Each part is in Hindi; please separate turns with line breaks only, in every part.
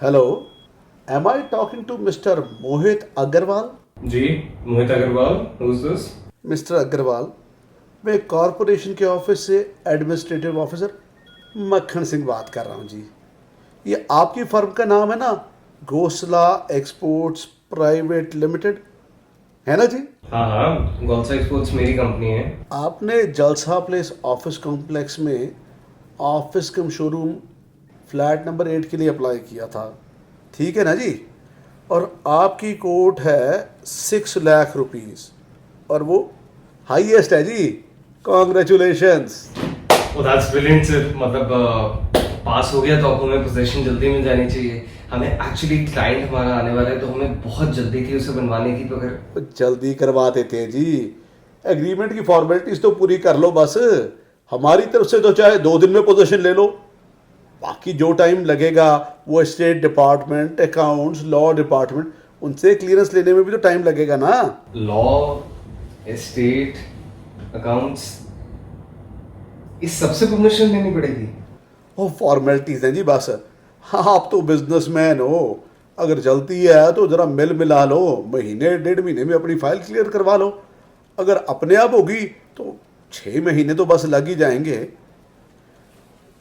Hello, am I talking to Mr. Mohit Agarwal?
जी, Mohit Agarwal, who's this?
Mister Agarwal, मैं कॉरपोरेशन के ऑफिस से एडमिनिस्ट्रेटिव ऑफिसर मक्खन सिंह बात कर रहा हूँ जी। ये आपकी फर्म का नाम है ना, घोसला एक्सपोर्ट्स प्राइवेट लिमिटेड, है ना जी?
हाँ हाँ, गोल्सा एक्सपोर्ट्स मेरी कंपनी है।
आपने जलसा प्लेस ऑफिस कॉम्प्लेक्स में ऑफिस कम शोरूम फ्लैट नंबर 8 के लिए अप्लाई किया था, ठीक है ना जी? और आपकी कोट है 6 लाख रुपीस और वो हाईएस्ट है जी। Congratulations.
Oh, that's brilliant sir। मतलब पास हो गया तो अब हमें पोजीशन जल्दी मिल जानी चाहिए। हमें एक्चुअली क्लाइंट हमारा आने वाला है तो हमें बहुत जल्दी थी उसे बनवाने की, तो अगर
जल्दी करवा देते हैं जी। एग्रीमेंट की फॉर्मेलिटीज तो पूरी कर लो बस। हमारी तरफ से तो चाहे 2 दिन में पोजीशन ले लो, बाकी जो टाइम लगेगा वो state department, accounts, law department, उनसे क्लियरेंस लेने में भी तो टाइम लगेगा ना।
लॉ, एस्टेट, अकाउंट्स, इस सबसे परमिशन लेनी पड़ेगी।
वो फॉर्मेलिटीज हैं जी बस। हाँ, आप तो बिजनेसमैन हो, अगर जल्दी है तो ज़रा मिल मिला लो, महीने 1.5 महीने में अपनी फाइल क्लियर करवा लो। अगर अपने आप होगी तो 6 महीने तो बस लग ही जाएंगे।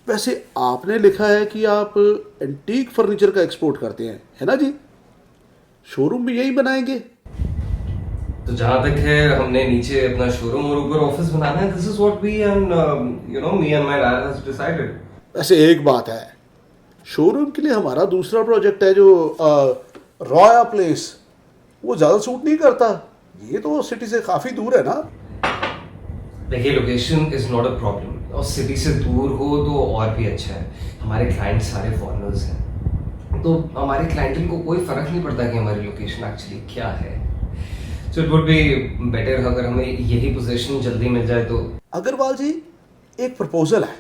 वैसे आपने लिखा है कि आप एंटीक फर्नीचर का एक्सपोर्ट करते हैं, है ना जी? शोरूम भी यही बनाएंगे?
तो जहाँ तक है हमने नीचे अपना शोरूम और ऊपर ऑफिस बनाना है। This is what we and me and my dad has decided.
वैसे एक बात है, शोरूम के लिए हमारा दूसरा प्रोजेक्ट है जो रॉया प्लेस, वो ज़्यादा सूट नहीं करता। ये तो सिटी से काफ़ी दूर है ना।
देखिए, location is not a problem, और सिटी से दूर हो तो और भी अच्छा है। हमारे क्लाइंट सारे फॉरेनर्स हैं, तो हमारे क्लाइंटल को कोई फर्क नहीं पड़ता कि हमारी लोकेशन एक्चुअली क्या है। So it would be better अगर हमें यही पोजीशन जल्दी मिल जाए तो।
अग्रवाल जी, एक प्रपोजल है।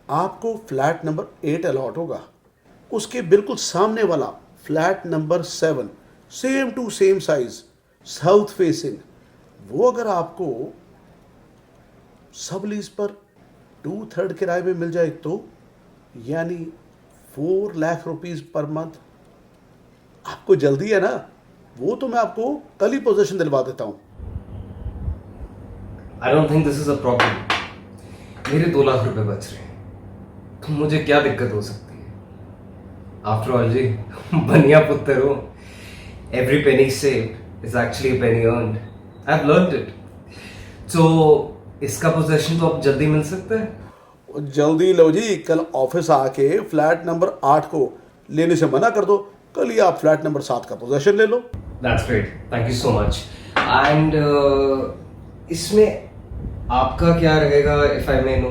आपको फ्लैट नंबर 8 अलॉट होगा, उसके बिल्कुल सामने वाला flat number 7 same to same size south facing, वो अगर आपको सब लीज पर 2/3 किराए में मिल जाए तो, यानी 4 लाख रुपीस पर मंथ। आपको जल्दी है ना? वो तो मैं आपको कल ही पोजीशन दिलवा देता हूँ।
I don't think this is a problem. मेरे 2 लाख रुपए बच रहे हैं, तो मुझे क्या दिक्कत हो सकती है? आफ्टर ऑल जी, बनिया पुत्र हो। Every penny saved is actually a penny earned. I have learned it. So इसका पोजीशन तो अब जल्दी मिल सकता है।
जल्दी लो जी, कल ऑफिस आके फ्लैट नंबर 8 को लेने से मना कर दो, कल ही आप फ्लैट नंबर 7 का पोजीशन ले लो।
That's great, thank you so much. And इसमें आपका क्या रहेगा, इफ आई मे नो?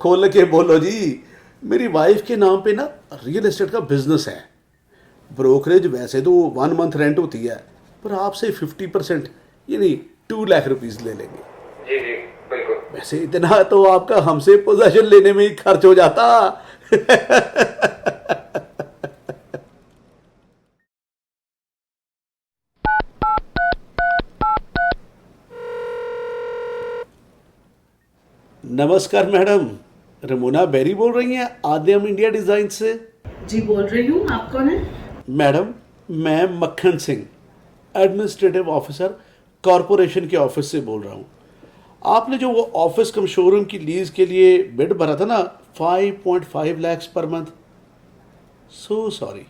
खोल के बोलो जी। मेरी वाइफ के नाम पे ना रियल एस्टेट का बिजनेस है। ब्रोकरेज वैसे तो 1 मंथ रेंट होती है, पर आपसे 50% यानी 2 लाख रुपीस ले लेंगे।
जी जी बिल्कुल।
वैसे इतना तो आपका हमसे पोजीशन लेने में ही खर्च हो जाता। नमस्कार मैडम, रमोना बेरी बोल रही हैं आद्यम इंडिया डिजाइन से?
जी बोल रही हूँ, आप कौन है?
मैडम, मैं मक्खन सिंह, एडमिनिस्ट्रेटिव ऑफिसर कॉरपोरेशन के ऑफिस से बोल रहा हूँ। आपने जो वो ऑफिस कम शोरूम की लीज के लिए बिड भरा था ना, 5.5 lakh per month, so sorry,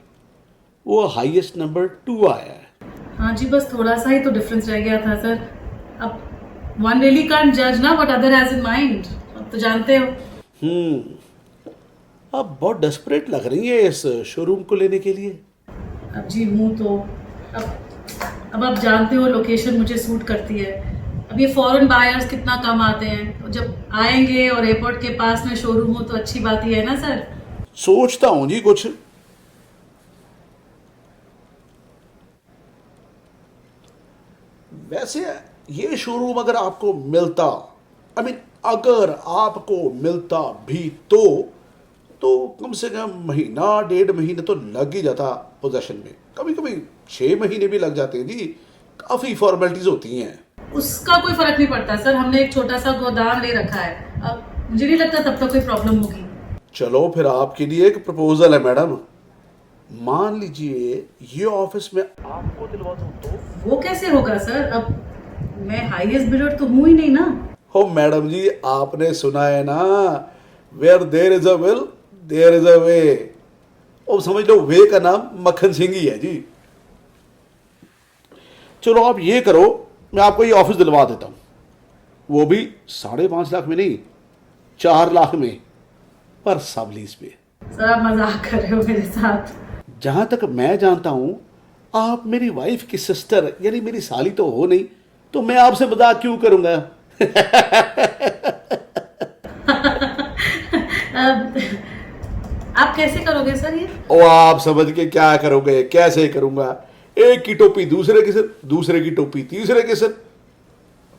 वो हाईएस्ट नंबर 2 आया है।
हाँ जी, बस थोड़ा सा ही तो डिफरेंस रह गया था सर। अब वन रियली कांट जज ना what other has in mind, अब तो जानते हो।
अब बहुत डेस्परेट लग रही है इस शोरूम को लेने के लिए।
अब जी हूँ तो अब आप जानते हो लोकेशन मुझे सूट करती है। अब ये फॉरेन बायर्स कितना कम आते हैं, तो जब आएंगे और एयरपोर्ट के पास में शोरूम हो तो अच्छी बात ही है ना सर।
सोचता हूँ जी कुछ। वैसे ये शोरूम अगर आपको मिलता, अगर आपको मिलता भी तो कम से कम महीना 1.5 महीने तो लग ही जाता पोजीशन में। कभी कभी 6 महीने भी लग जाते हैं जी, काफ़ी फॉर्मेलिटीज होती हैं।
उसका कोई फर्क नहीं पड़ता सर, हमने एक छोटा सा गोदाम ले रखा है। अब मुझे नहीं लगता तब तक कोई प्रॉब्लम होगी।
चलो फिर आपके लिए एक प्रपोजल है मैडम। मान लीजिए ये ऑफिस में आपको दिलवा दूं तो?
वो कैसे होगा सर? अब मैं हाईएस्ट बिडर तो हूँ ही नहीं ना।
हो मैडम जी, आपने सुना है ना, where there is a will there is a way. और समझ लो वे का नाम मक्खन सिंह ही है जी। चलो आप ये करो, मैं आपको ये ऑफिस दिलवा देता हूं, वो भी 5.5 लाख में नहीं, 4 लाख में, पर सब लीज पे।
सर आप मजाक कर रहे हो मेरे साथ?
जहां तक मैं जानता हूं, आप मेरी वाइफ की सिस्टर यानी मेरी साली तो हो नहीं, तो मैं आपसे मजाक क्यों करूंगा?
आप कैसे करोगे सर ये?
ओ आप समझ के क्या करोगे? कैसे करूंगा? एक की टोपी दूसरे के सिर, दूसरे की टोपी तीसरे के सिर।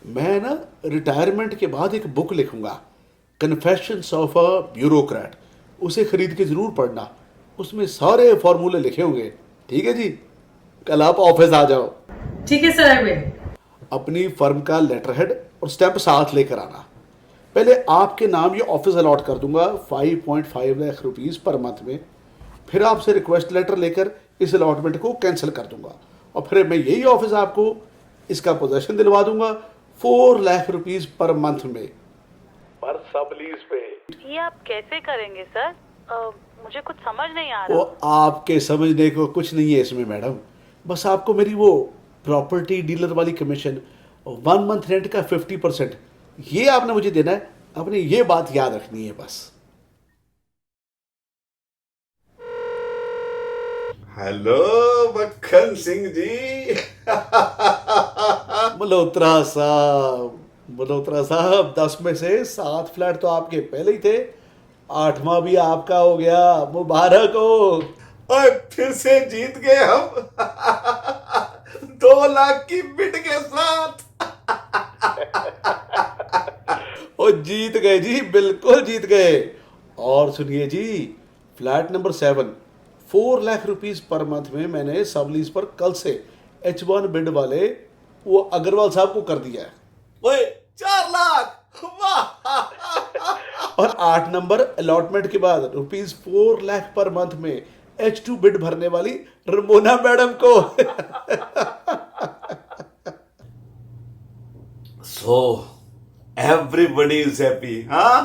मैं ना रिटायरमेंट के बाद एक बुक लिखूंगा, कन्फेशंस ऑफ अ ब्यूरोक्रेट। उसे खरीद के जरूर पढ़ना, उसमें सारे फॉर्मूले लिखे होंगे। ठीक है जी, कल आप ऑफिस आ जाओ।
ठीक है सर, आई विल।
अपनी फर्म का लेटर हेड और स्टैंप साथ लेकर आना। पहले आपके नाम ये ऑफिस अलॉट कर दूंगा 5.5 लाख रुपीस पर मंथ में। फिर आपसे रिक्वेस्ट लेटर लेकर इस अलॉटमेंट को कैंसिल कर दूंगा, और फिर मैं यही ऑफिस आपको इसका पोजेशन दिलवा दूंगा 4 लाख रुपीस पर मंथ में, पर सब लीज पे।
ये आप कैसे करेंगे सर? मुझे कुछ समझ नहीं आ
वो
रहा।
आपके समझने को कुछ नहीं है इसमें मैडम, बस आपको मेरी वो प्रॉपर्टी डीलर वाली कमीशन 1 मंथ रेंट का 50% ये आपने मुझे देना है। आपने ये बात याद रखनी है बस। हेलो मक्खन सिंह जी। मल्होत्रा साहब 10 में से 7 फ्लैट तो आपके पहले ही थे, 8वां भी आपका हो गया, मुबारक हो। और फिर से जीत गए हम 2 लाख की बिड के साथ। ओ जीत गए जी, बिल्कुल जीत गए। और सुनिए जी, flat number 7 4 lakh rupees per month में मैंने सब लीज पर कल से H1 बिड वाले वो अग्रवाल साहब को कर दिया है। ओए 4 लाख, वाह। और 8 नंबर अलॉटमेंट के बाद ₹4 लाख पर मंथ में H2 बिड भरने वाली रमोना मैडम को। So everybody is happy, हाँ?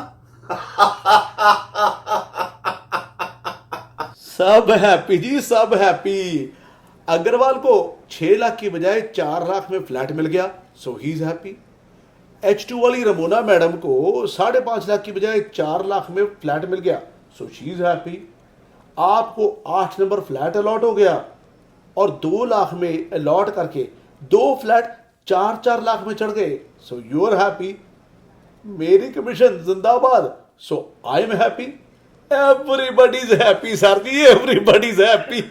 सब हैप्पी जी, सब हैप्पी। अग्रवाल को 6 लाख की बजाय 4 लाख में फ्लैट मिल गया, सो ही इज हैप्पी। H2 वाली रमोना मैडम को 5.5 लाख की बजाय 4 लाख में फ्लैट मिल गया, सो शी इज हैप्पी। आपको 8 नंबर फ्लैट अलॉट हो गया, और 2 लाख में अलॉट करके 2 फ्लैट 4-4 लाख में चढ़ गए, सो यू आर हैप्पी। मेरी कमीशन जिंदाबाद, so I am happy. Everybody is happy sir ji, everybody is happy.